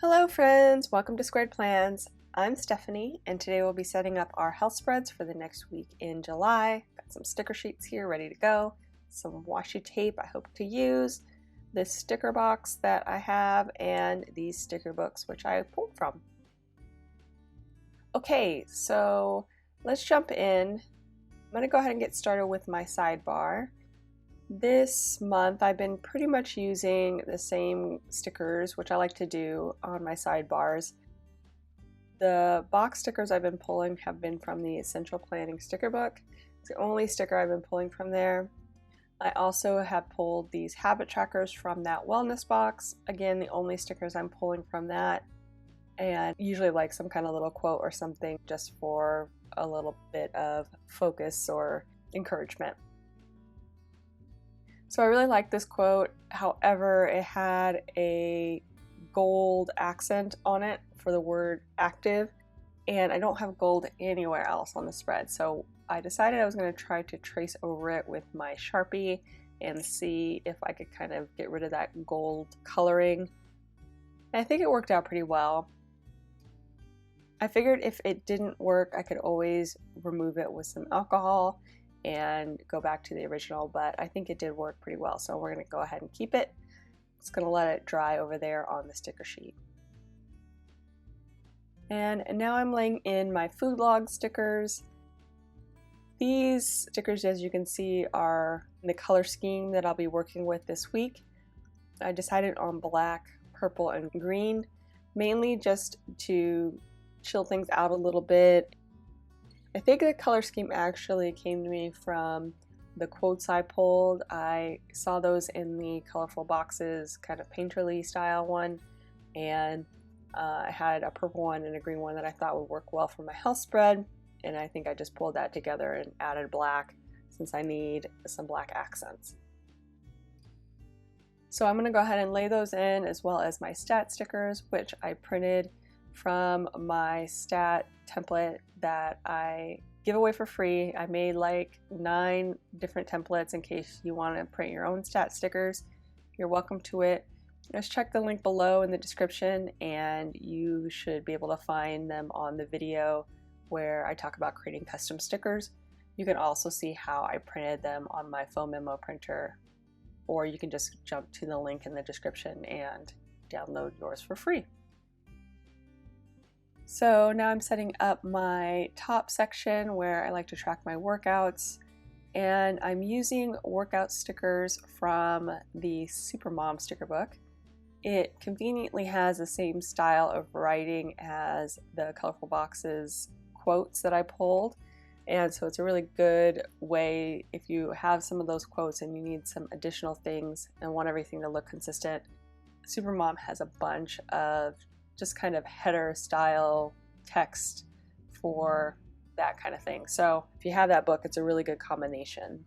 Hello friends, welcome to Squared Plans. I'm Stephanie and today we'll be setting up our health spreads for the next week in July. Got some sticker sheets here ready to go, some washi tape I hope to use, this sticker box that I have, and these sticker books which I pulled from. Okay, so let's jump in. I'm going to go ahead and get started with my sidebar. This month I've been pretty much using the same stickers, which I like to do on my sidebars. The box stickers I've been pulling have been from the Essential Planning sticker book. It's the only sticker I've been pulling from there. I also have pulled these habit trackers from that wellness box. Again, the only stickers I'm pulling from that, and usually like some kind of little quote or something just for a little bit of focus or encouragement. So I really like this quote, however it had a gold accent on it for the word active, and I don't have gold anywhere else on the spread, so I decided I was going to try to trace over it with my Sharpie and see if I could kind of get rid of that gold coloring. And I think it worked out pretty well. I figured if it didn't work I could always remove it with some alcohol and go back to the original, but I think it did work pretty well, so we're going to go ahead and keep it. Just going to let it dry over there on the sticker sheet. And now I'm laying in my food log stickers. These stickers, as you can see, are the color scheme that I'll be working with this week. I decided on black, purple, and green, mainly just to chill things out a little bit. I think the color scheme actually came to me from the quotes I pulled. I saw those in the Colorful Boxes kind of painterly style one, and I had a purple one and a green one that I thought would work well for my health spread, and I think I just pulled that together and added black since I need some black accents. So I'm going to go ahead and lay those in, as well as my stat stickers, which I printed from my stat template that I give away for free. I made like 9 different templates in case you want to print your own stat stickers. You're welcome to it. Just check the link below in the description and you should be able to find them on the video where I talk about creating custom stickers. You can also see how I printed them on my foam memo printer, or you can just jump to the link in the description and download yours for free. So now I'm setting up my top section where I like to track my workouts, and I'm using workout stickers from the Supermom sticker book. It conveniently has the same style of writing as the Colorful Boxes quotes that I pulled, and so it's a really good way if you have some of those quotes and you need some additional things and want everything to look consistent. Supermom has a bunch of just kind of header style text for that kind of thing. So if you have that book, it's a really good combination.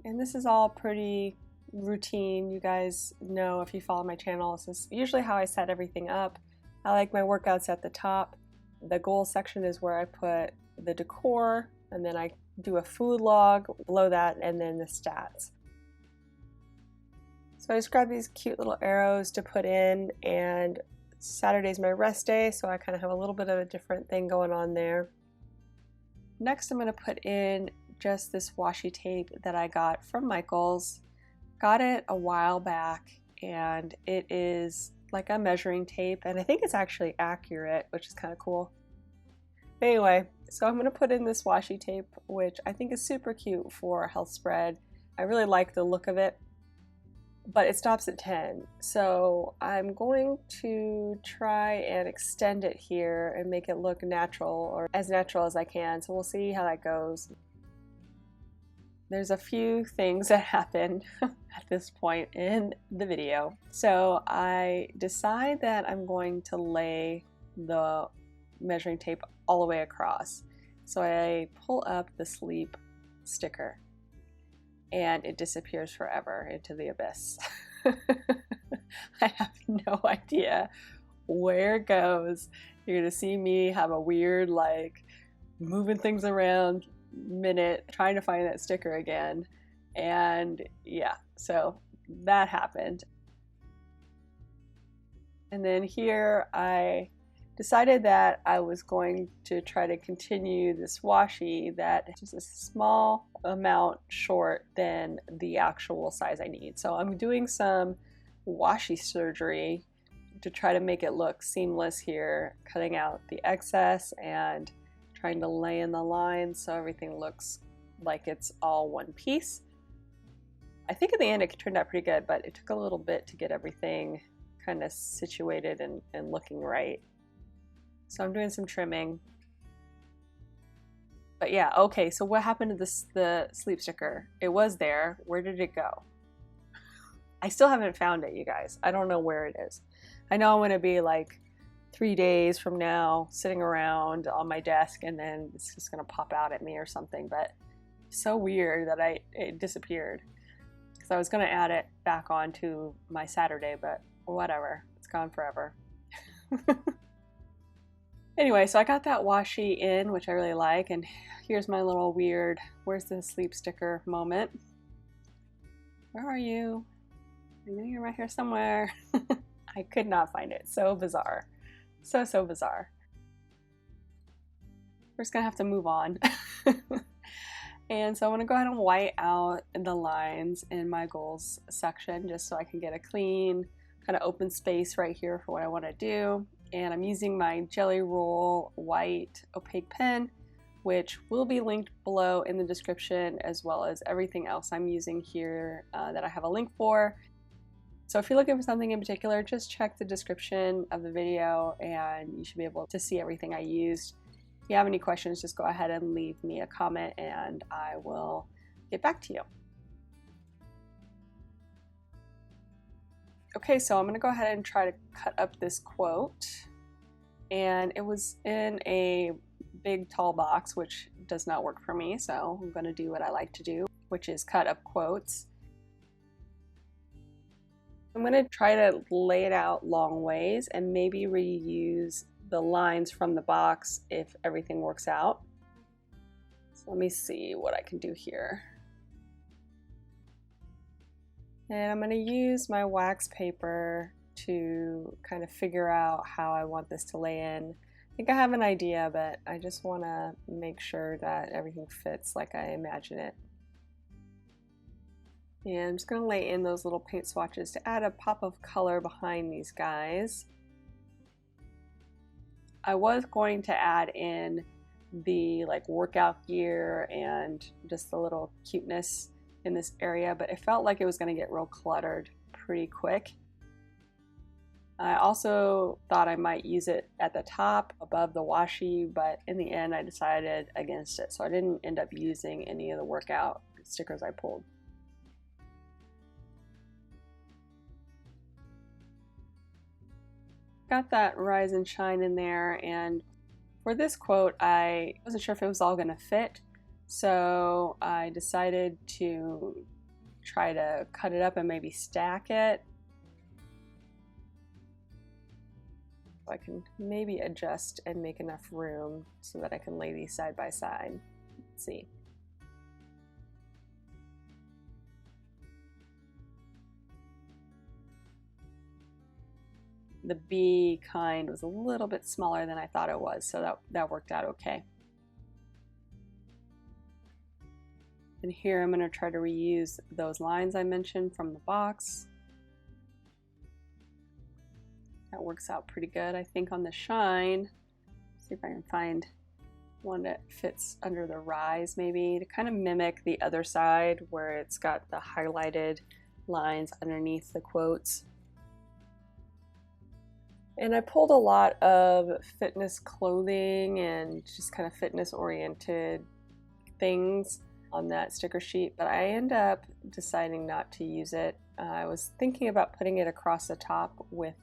And this is all pretty routine. You guys know if you follow my channel, this is usually how I set everything up. I like my workouts at the top. The goals section is where I put the decor, and then I do a food log below that, and then the stats. So I just grabbed these cute little arrows to put in, and Saturday's my rest day, so I kind of have a little bit of a different thing going on there. Next I'm going to put in just this washi tape that I got from Michael's. Got it a while back, and it is like a measuring tape, and I think it's actually accurate, which is kind of cool. Anyway, so I'm going to put in this washi tape, which I think is super cute for a health spread. I really like the look of it, but it stops at 10. So I'm going to try and extend it here and make it look natural, or as natural as I can. So we'll see how that goes. There's a few things that happen at this point in the video. So I decide that I'm going to lay the measuring tape all the way across. So I pull up the sleep sticker, and it disappears forever into the abyss. I have no idea where it goes. You're gonna see me have a weird, like, moving things around minute trying to find that sticker again. And yeah, so that happened. And then here I decided that I was going to try to continue this washi that is just a small amount short than the actual size I need. So I'm doing some washi surgery to try to make it look seamless here, cutting out the excess and trying to lay in the lines so everything looks like it's all one piece. I think in the end it turned out pretty good, but it took a little bit to get everything kind of situated and looking right. So I'm doing some trimming. But yeah, okay, so what happened to the sleep sticker? It was there. Where did it go? I still haven't found it, you guys. I don't know where it is. I know I'm going to be like 3 days from now sitting around on my desk and then it's just going to pop out at me or something, but it's so weird that it disappeared. Because I was going to add it back onto my Saturday, but whatever. It's gone forever. Anyway, so I got that washi in, which I really like, and here's my little weird, where's the sleep sticker moment. Where are you? I know you're right here somewhere. I could not find it. So bizarre. So bizarre. We're just gonna have to move on. And so I'm gonna go ahead and white out the lines in my goals section just so I can get a clean kind of open space right here for what I want to do. And I'm using my Jelly Roll white opaque pen, which will be linked below in the description, as well as everything else I'm using here that I have a link for. So if you're looking for something in particular, just check the description of the video and you should be able to see everything I used. If you have any questions, just go ahead and leave me a comment and I will get back to you. Okay, so I'm going to go ahead and try to cut up this quote. And it was in a big tall box, which does not work for me, so I'm going to do what I like to do, which is cut up quotes. I'm going to try to lay it out long ways and maybe reuse the lines from the box if everything works out. So let me see what I can do here. And I'm going to use my wax paper to kind of figure out how I want this to lay in. I think I have an idea, but I just want to make sure that everything fits like I imagine it. And I'm just going to lay in those little paint swatches to add a pop of color behind these guys. I was going to add in the like workout gear and just the little cuteness in this area, but it felt like it was going to get real cluttered pretty quick. I also thought I might use it at the top above the washi, but in the end I decided against it, so I didn't end up using any of the workout stickers I pulled. Got that rise and shine in there, and for this quote I wasn't sure if it was all going to fit. So I decided to try to cut it up and maybe stack it. I can maybe adjust and make enough room so that I can lay these side by side. Let's see. The B kind was a little bit smaller than I thought it was, so that worked out okay. And here I'm going to try to reuse those lines I mentioned from the box. That works out pretty good, I think, on the shine. See if I can find one that fits under the rise maybe to kind of mimic the other side where it's got the highlighted lines underneath the quotes. And I pulled a lot of fitness clothing and just kind of fitness oriented things on that sticker sheet, but I end up deciding not to use it. I was thinking about putting it across the top with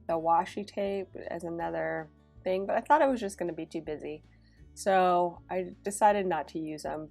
the washi tape as another thing, but I thought it was just going to be too busy, so I decided not to use them.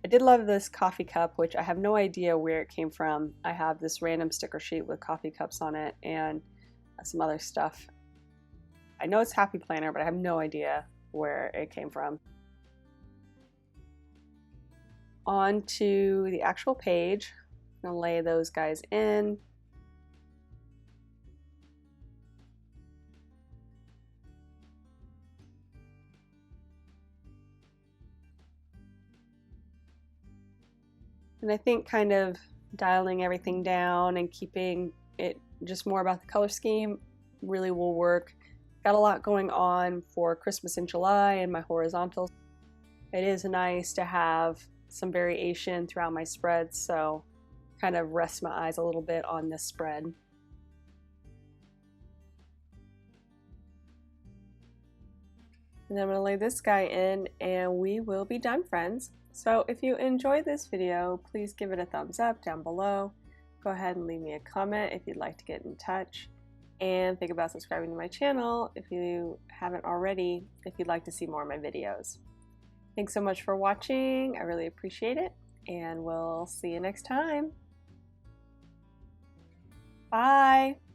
I did love this coffee cup, which I have no idea where it came from. I have this random sticker sheet with coffee cups on it and some other stuff. I know it's Happy Planner, but I have no idea where it came from. Onto the actual page. I'm gonna lay those guys in. And I think kind of dialing everything down and keeping it just more about the color scheme really will work. Got a lot going on for Christmas in July and my horizontals. It is nice to have some variation throughout my spreads, so kind of rest my eyes a little bit on this spread. And then I'm going to lay this guy in and we will be done, friends. So if you enjoyed this video, please give it a thumbs up down below. Go ahead and leave me a comment if you'd like to get in touch. And think about subscribing to my channel if you haven't already, if you'd like to see more of my videos. Thanks so much for watching. I really appreciate it. And we'll see you next time. Bye.